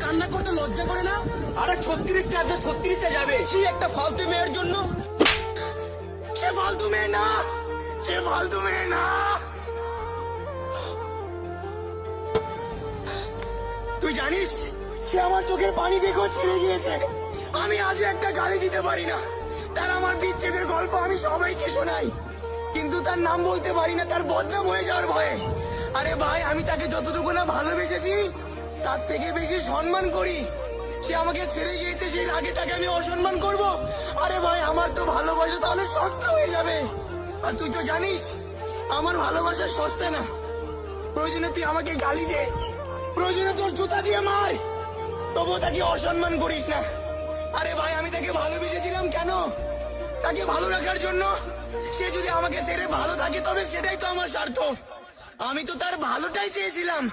কান্না করতে লজ্জা করে না? আরে 36টা আছে, 36টা যাবে। সে একটা ফালতু মেয়ের জন্য। সে ফালতু মেয়ে না, সে ফালতু মেয়ে না। তুই জানিস সে আমার চোখের পানি দেখো ছেড়ে গিয়েছে। আমি আজও একটা গালি দিতে পারি না। তার আমার বিচ্ছেদের গল্প আমি সবাইকে শোনাই, কিন্তু তার নাম বলতে পারি না, তার বদনাম হয়ে যাওয়ার ভয়ে। আরে ভাই, আমি তাকে যতটুকু না ভালোবেসেছি তার থেকে বেশি সম্মান করি। সে আমাকে ছেড়ে গিয়েছে, সেই আগে তাকে আমি অসম্মান করব? আরে ভাই, আমার তো ভালোবাসা তাহলে সস্তা হয়ে যাবে। আর তুই তো জানিস আমার ভালোবাসা সস্তা না। প্রয়োজনে তুই আমাকে গালি দে, প্রয়োজনে তোর জুতা দিয়ে মার, তবুও তাকে অসম্মান করিস না। আরে ভাই, আমি তাকে ভালোবেসেছিলাম কেন? তাকে ভালো রাখার জন্য। সে যদি আমাকে ছেড়ে ভালো থাকে তবে সেটাই তো আমার স্বার্থ। আমি তো তার ভালোটাই চেয়েছিলাম।